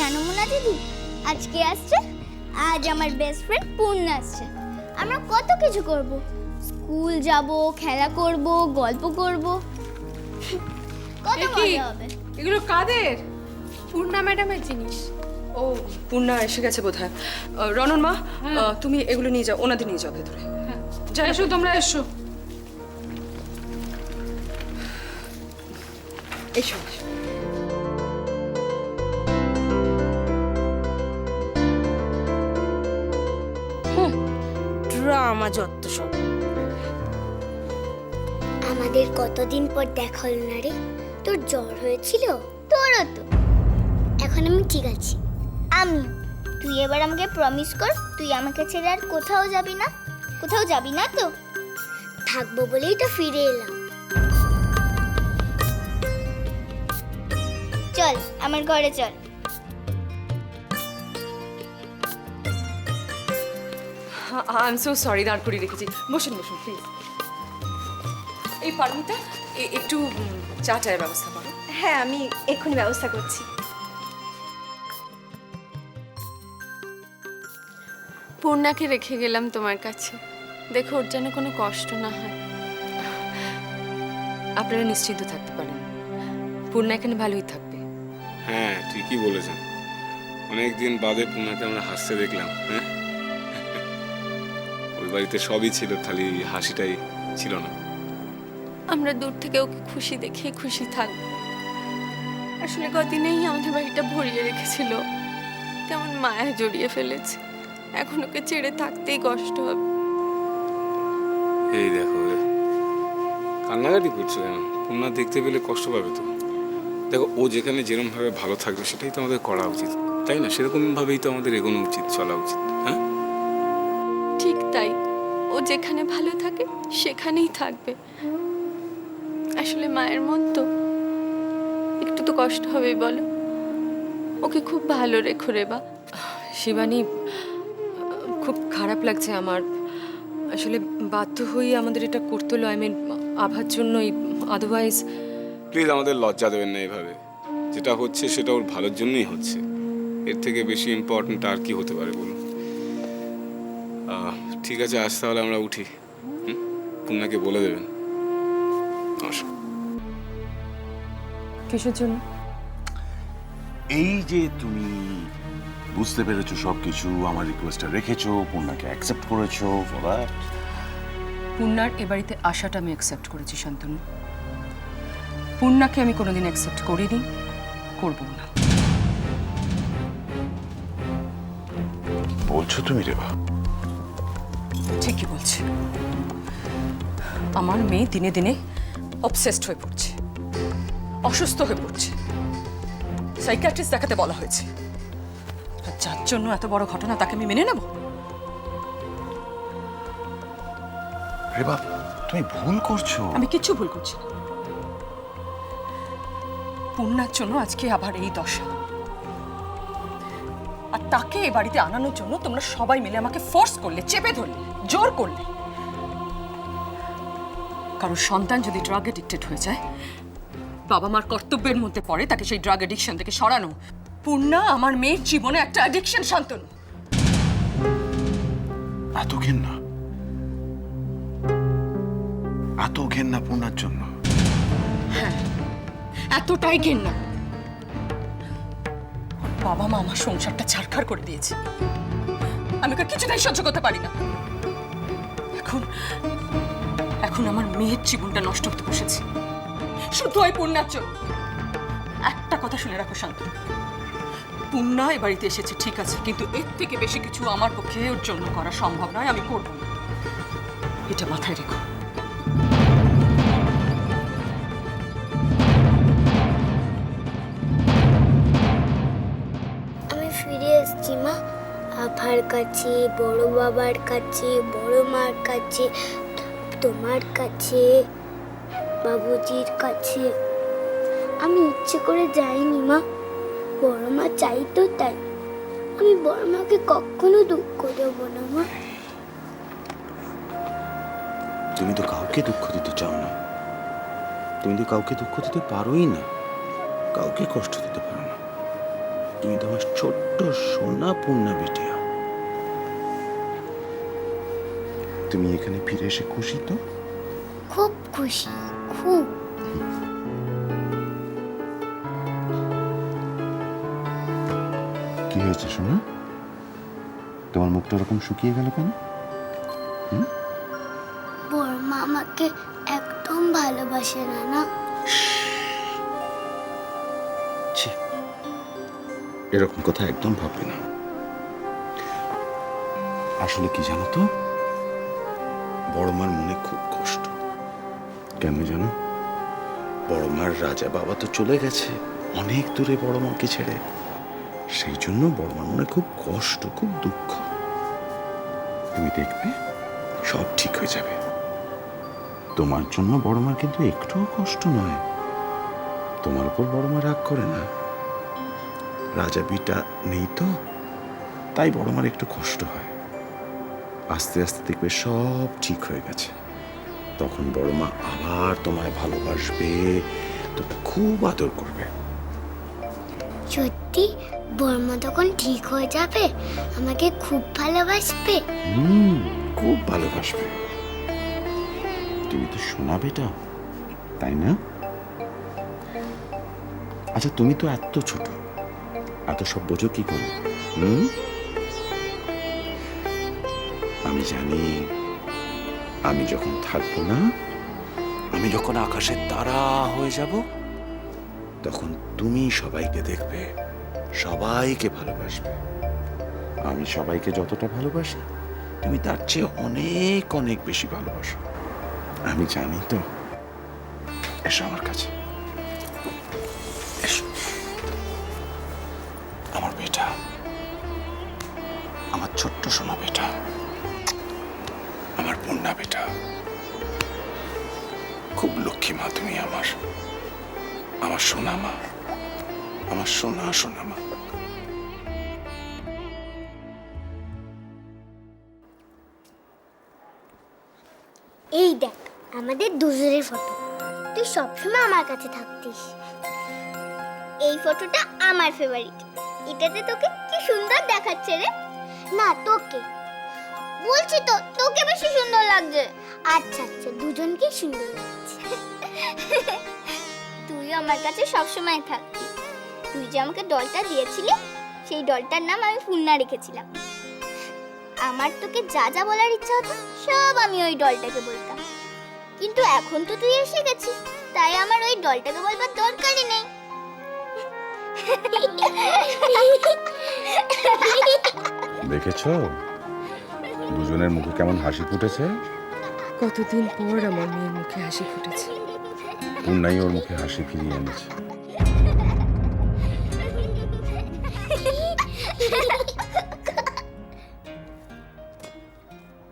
জানো মোনা দিদি, আজকে আসছে, আজ আমার বেস্ট ফ্রেন্ড পূর্ণা আসছে। আমরা কত কিছু করব, স্কুল যাব, খেলা করব, গল্প করব, কত মজা হবে। এগুলো কাদের? পূর্ণা ম্যাডামের জিনিস। ও, পূর্ণা এসে গেছে বোধহয়। রনন মা, তুমি এগুলো নিয়ে যাও, ওনাদের নিয়ে যাও ভেতরে। যাই, এসো তোমরা, এসো। এসো এসো। ড্রামা যত সব। আমাদের কতদিন পর দেখা হলো না রে। তোর জ্বর হয়েছিল? তোরও তো। এখন আমি ঠিক আছি। আমি, তুই এবার আমাকে প্রমিস কর, তুই আমাকে ছেড়ে আর কোথাও যাবি না। কোথাও যাবি না তো? থাকবো বলেই তো ফিরে এলাম। চল আমার ঘরে চল। আই এম সো সরি, দাঁড় করিয়ে রেখেছি। বসুন বসুন প্লিজ। এই পারমিতা, একটু চা চায়ের ব্যবস্থা করো। হ্যাঁ, আমি এক্ষুনি ব্যবস্থা করছি। পূর্ণাকে রেখে গেলাম তোমার কাছে, দেখো ওর যেন কোনো কষ্ট না হয়। আপনারা নিশ্চিন্ত থাকতে পারেন, পূর্ণা এখানে ভালোই থাকবে। হ্যাঁ, ঠিকই বলেছেন। অনেকদিন বাদে পূর্ণাকে আমরা হাসতে দেখলাম। হ্যাঁ, ওই বাড়িতে সবই ছিল, খালি হাসিটাই ছিল না। আমরা দূর থেকে ওকে খুশি দেখে খুশি থাকবো। আসলে কদিনেই আমাদের বাড়িটা ভরিয়ে রেখেছিল, কেমন মায়া জড়িয়ে ফেলেছে। এখন ওকে ছেড়ে থাকতেই কষ্ট হবে। এই দেখো, কান্নাকাটি করছো কেন? পূর্ণা দেখতে পেলে কষ্ট পাবে তো। দেখো, ও যেখানে যেরকম ভাবে ভালো থাকবে সেটাই তো আমাদের করা উচিত, তাই না? সেরকম ভাবেই তো আমাদের এগোনো উচিত, চলা উচিত। হ্যাঁ, ঠিক তাই, ও যেখানে ভালো থাকে সেখানেই থাকবে। আসলে মায়ের মন তো, একটু তো কষ্ট হবেই বলো। ওকে খুব ভালো রেখো রে বা। শিবানী, খুব খারাপ লাগছে আমার। আসলে বাধ্য হয়ে আমাদের এটা করতে হলো, আভার জন্যই, আদারওয়াইজ। প্লিজ আমাদের লজ্জা দেবেন না এভাবে। যেটা হচ্ছে সেটা ওর ভালোর জন্যই হচ্ছে, এর থেকে বেশি ইম্পর্ট্যান্ট আর কি হতে পারে বলুন? ঠিক আছে, আজ তাহলে আমরা উঠি। পূর্ণাকে বলে দেবেন। নমস্কার। কিসের জন্য? এই যে তুমি বুঝতে পেরেছো সবকিছু, আমার রিকোয়েস্টটা রেখেছো, পূর্ণাকে অ্যাকসেপ্ট করেছো, ফর দ্যাট। পূর্ণার এ বাড়িতে আসাটা আমি অ্যাকসেপ্ট করেছি শান্তনু। পূর্ণাকে আমি কোনোদিন অ্যাকসেপ্ট করিনি, করবো না। বলছো তুমি রেবা? ঠিকই বলছি। আমার মেয়ে দিনে দিনে অবসেসড হয়ে পড়ছে, অসুস্থ হয়ে পড়ছে। সাইকিয়াট্রিস্ট দেখাতে বলা হয়েছে। আর যার জন্য এত বড় ঘটনা, তাকে আমি মেনে নেব? রেবা, তুমি ভুল করছো। আমি কিচ্ছু ভুল করছি না। পূর্ণার জন্য আজকে আবার এই দশা, আর তাকে এ বাড়িতে আনানোর জন্য তোমরা সবাই মিলে আমাকে ফোর্স করলে, চেপে ধরলে, জোর করলে। কারণ সন্তান যদি ড্রাগ এডিক্টেড হয়ে যায়, বাবা মার কর্তব্যের মধ্যে পড়ে তাকে সেই ড্রাগ এডিকশন থেকে সরানো। পূর্ণা আমার মেয়ের জীবনে একটা অ্যাডিকশন, শান্তনু। এত ঘেন্না, এত ঘেন্না পূর্ণার জন্য? হ্যাঁ, এতটাই ঘেন্না। বাবা মা আমার সংসারটা ছারখার করে দিয়েছে, আমি ওকে কিছুটাই সহ্য করতে পারি না। এখন এখন আমার মেয়ের জীবনটা নষ্ট হতে বসেছে, শুধু ওই পূর্ণার জন্য। একটা কথা শুনে রাখো শান্তনু, পূর্ণা এ বাড়িতে এসেছে ঠিক আছে, কিন্তু এর থেকে বেশি কিছু আমার পক্ষে ওর জন্য করা সম্ভব নয়, আমি করব না। এটা মাথায় রেখো। আমি ফিরে এসেছি মা, আভার কাছে, বড় বাবার কাছে, বড় মার কাছে, তোমার কাছে, বাবুজির কাছে। আমি ইচ্ছে করে যাইনি মা, বড় মা চাইতো তাই। আমি বড় মাকে কখনো দুঃখ দেবো না মা। তুমি তো কাউকে দুঃখ দিতে চাও না, তুমি তো কাউকে দুঃখ দিতে পারোই না, কাউকে কষ্ট দিতে পারো না। তুমি তো আমার ছোট্ট সোনা পূর্ণা বিটিয়া। তুমি এখানে ফিরে এসে খুশি তো? খুব খুশি, খুব। কি হয়েছে সোনা? তোমার মুখটা ওরকম শুকিয়ে গেল কেন? বড়মা আমাকে একদম ভালোবাসে না না। ছি, এরকম কথা একদম ভাববে না। আসলে কি জানো তো, বড় মার মনে খুব কষ্ট। কেন জানো? বড় মার রাজা বাবা তো চলে গেছে অনেক দূরে বড় মাকে ছেড়ে। সেই জন্য বড় মার মনে খুব কষ্ট, খুব দুঃখ। তুমি দেখবে সব ঠিক হয়ে যাবে। তোমার জন্য বড় মার কিন্তু একটুও কষ্ট নয়। তোমার উপর বড় মা রাগ করে না। রাজা বিটা নেই তো, তাই বড় মার একটু কষ্ট হয়। আস্তে আস্তে দেখবে সব ঠিক হয়ে গেছে। তখন বড় মা আবার তোমায় ভালোবাসবে, তোকে খুব আদর করবে। সত্যি বড়মা তখন ঠিক হয়ে যাবে, আমাকে খুব ভালোবাসবে। খুব ভালোবাসবে। তুমি তো শোনা বেটা, তাই না? আচ্ছা, তুমি তো এত ছোট, এত সব বোঝো কি করে? আমি জানি, আমি যখন থাকবো না, আমি যখন আকাশের তারা হয়ে যাব, তখন তুমি সবাইকে দেখবে, সবাইকে ভালোবাসবে। আমি সবাইকে যতটা ভালোবাসি, তুমি তার চেয়ে অনেক অনেক বেশি ভালোবাসো। আমি জানি তো। এসো আমার কাছে, এসো। আমার বেটা, আমার ছোট্ট সোনা বেটা, আমার পূর্ণা বেটা, খুব লক্ষ্মী মা তুমি আমার, আমার সোনা মা, আমার সোনা সোনা মা। এই দেখ আমাদের দুজনের ফটো, তুই সবসময় আমার কাছে থাকতিস। এই ফটোটা আমার ফেভারিট। এটাতে তোকে কি সুন্দর দেখাচ্ছে রে। না তোকে বলছি তো, তোকে বেশি সুন্দর লাগছে। আচ্ছা আচ্ছা, দুজনকে সুন্দর লাগছে। তুই আমার কাছে সবসময় থাকতি। তুই যে আমাকে ডলটা দিয়েছিলি, সেই ডলটার নাম আমি পূর্ণা রেখেছিলাম। আমার তোকে যা যা বলার ইচ্ছা হতো সব আমি ওই ডলটাকে বলতাম। কিন্তু এখন তো তুই এসে গেছিস, তাই আমার ওই ডলটাকে বলবার দরকারই নেই। দেখেছো দুজনের মুখে কেমন হাসি ফুটেছে? কতদিন পর আমার মেয়ের মুখে হাসি ফুটেছে। পূর্ণাই ওর মুখে হাসি ফিরিয়ে এনেছে।